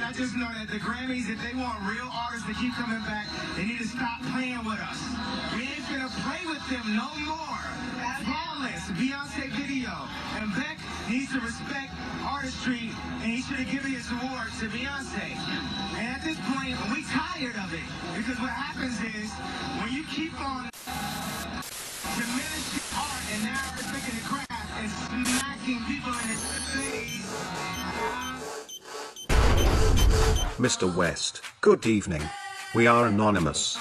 I just know that the Grammys, if they want real artists to keep coming back, they need to stop playing with us. We ain't gonna play with them no more. Flawless, Beyonce video. And Beck needs to respect artistry, and he should have given his award to Beyonce. And at this point, we tired of it. Because what happens is, when you keep on diminishing art and now respecting the craft and smacking people in the face. Mr. West, good evening. We are anonymous.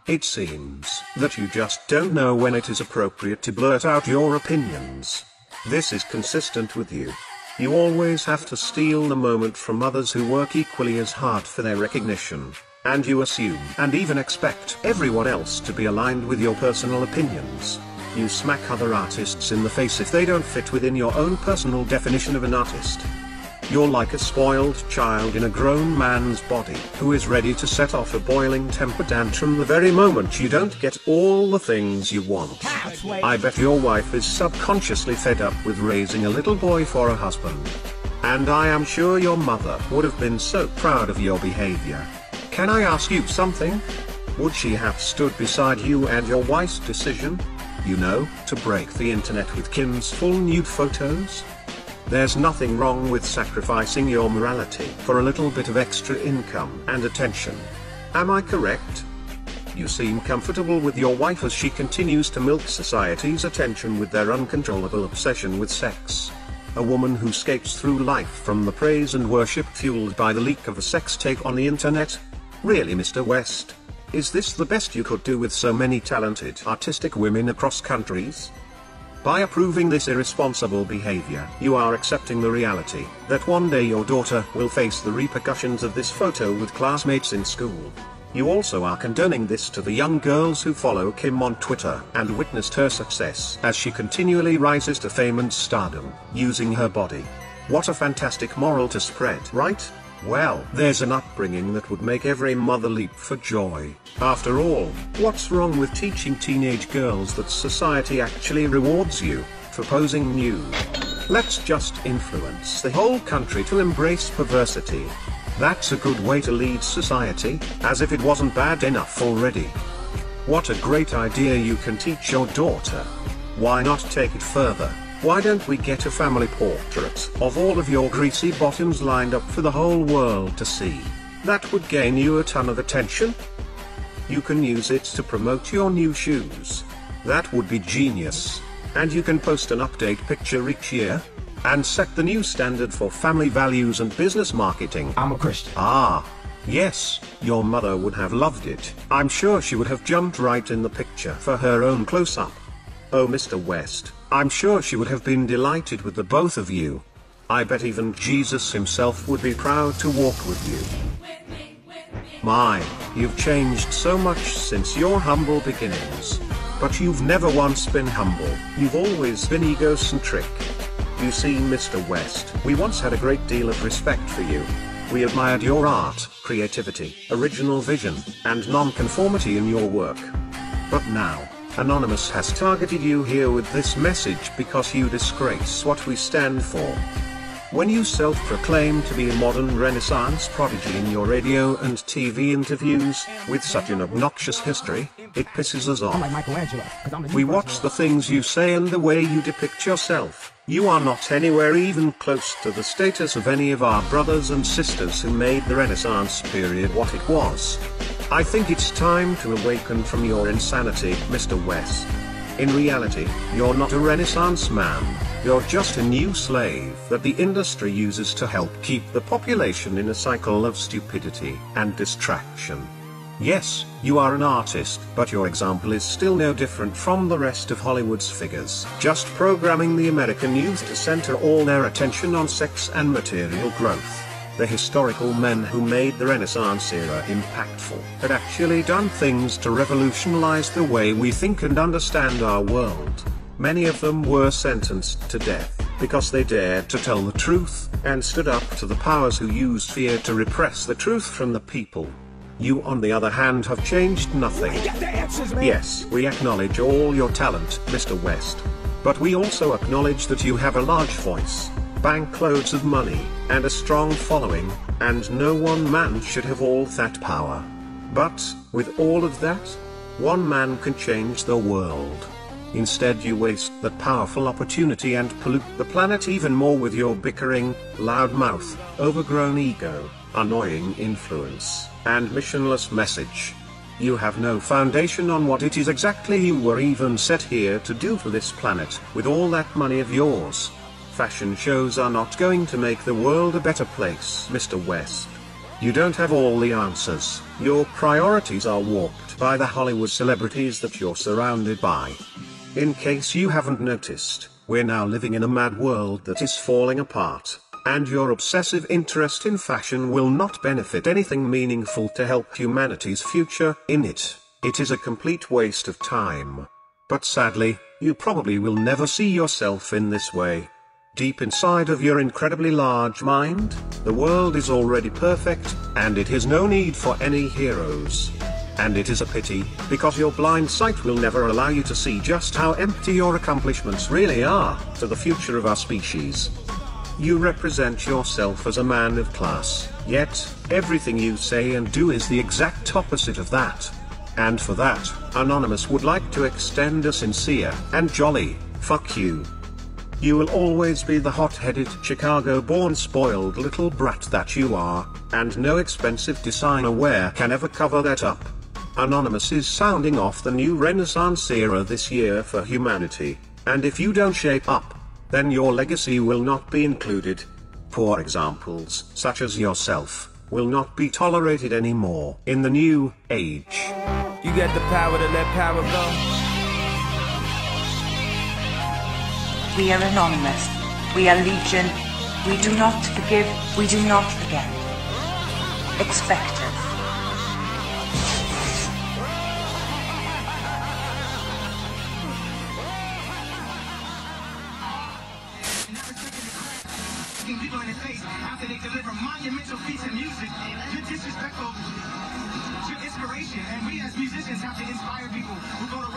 It seems that you just don't know when it is appropriate to blurt out your opinions. This is consistent with you. You always have to steal the moment from others who work equally as hard for their recognition, and you assume and even expect everyone else to be aligned with your personal opinions. You smack other artists in the face if they don't fit within your own personal definition of an artist. You're like a spoiled child in a grown man's body, who is ready to set off a boiling temper tantrum the very moment you don't get all the things you want. I bet your wife is subconsciously fed up with raising a little boy for a husband. And I am sure your mother would have been so proud of your behavior. Can I ask you something? Would she have stood beside you and your wife's decision? You know, to break the internet with Kim's full nude photos? There's nothing wrong with sacrificing your morality for a little bit of extra income and attention. Am I correct? You seem comfortable with your wife as she continues to milk society's attention with their uncontrollable obsession with sex. A woman who skates through life from the praise and worship fueled by the leak of a sex tape on the internet? Really, Mr. West? Is this the best you could do with so many talented artistic women across countries? By approving this irresponsible behavior, you are accepting the reality that one day your daughter will face the repercussions of this photo with classmates in school. You also are condoning this to the young girls who follow Kim on Twitter and witnessed her success as she continually rises to fame and stardom, using her body. What a fantastic moral to spread, right? Well, there's an upbringing that would make every mother leap for joy. After all, what's wrong with teaching teenage girls that society actually rewards you for posing nude? Let's just influence the whole country to embrace perversity. That's a good way to lead society, as if it wasn't bad enough already. What a great idea you can teach your daughter. Why not take it further? Why don't we get a family portrait of all of your greasy bottoms lined up for the whole world to see? That would gain you a ton of attention. You can use it to promote your new shoes. That would be genius. And you can post an update picture each year, and set the new standard for family values and business marketing. I'm a Christian. Ah, yes, your mother would have loved it. I'm sure she would have jumped right in the picture for her own close-up. Oh, Mr. West, I'm sure she would have been delighted with the both of you. I bet even Jesus himself would be proud to walk with you. My, you've changed so much since your humble beginnings. But you've never once been humble, you've always been egocentric. You see, Mr. West, we once had a great deal of respect for you. We admired your art, creativity, original vision, and non-conformity in your work. But now, Anonymous has targeted you here with this message because you disgrace what we stand for. When you self-proclaim to be a modern Renaissance prodigy in your radio and TV interviews, with such an obnoxious history, it pisses us I'm like off. Michelangelo, 'cause I'm the We new watch person. the things you say and the way you depict yourself. You are not anywhere even close to the status of any of our brothers and sisters who made the Renaissance period what it was. I think it's time to awaken from your insanity, Mr. West. In reality, you're not a Renaissance man, you're just a new slave that the industry uses to help keep the population in a cycle of stupidity and distraction. Yes, you are an artist, but your example is still no different from the rest of Hollywood's figures, just programming the American youth to center all their attention on sex and material growth. The historical men who made the Renaissance era impactful had actually done things to revolutionize the way we think and understand our world. Many of them were sentenced to death because they dared to tell the truth and stood up to the powers who used fear to repress the truth from the people. You, on the other hand, have changed nothing. Get the answers, man. Yes, we acknowledge all your talent, Mr. West. But we also acknowledge that you have a large voice, bankloads of money, and a strong following. and no one man should have all that power. But, with all of that, one man can change the world. Instead you waste that powerful opportunity and pollute the planet even more with your bickering, loudmouth, overgrown ego, annoying influence, and missionless message. You have no foundation on what it is exactly you were even set here to do for this planet, with all that money of yours. Fashion shows are not going to make the world a better place, Mr. West. You don't have all the answers. Your priorities are warped by the Hollywood celebrities that you're surrounded by. In case you haven't noticed, we're now living in a mad world that is falling apart, and your obsessive interest in fashion will not benefit anything meaningful to help humanity's future in it. It is a complete waste of time. But sadly, you probably will never see yourself in this way. Deep inside of your incredibly large mind, the world is already perfect, and it has no need for any heroes. And it is a pity, because your blind sight will never allow you to see just how empty your accomplishments really are to the future of our species. You represent yourself as a man of class, yet everything you say and do is the exact opposite of that. And for that, Anonymous would like to extend a sincere and jolly fuck you. You will always be the hot-headed, Chicago-born spoiled little brat that you are, and no expensive designer wear can ever cover that up. Anonymous is sounding off the new Renaissance era this year for humanity, and if you don't shape up, then your legacy will not be included. Poor examples, such as yourself, will not be tolerated anymore in the new age. You got the power to let power go. We are anonymous. We are legion. We do not forgive. We do not forget. Expect us. People in the face after they deliver monumental feats of music. You're disrespectful. You're inspiration, and we as musicians have to inspire people who go to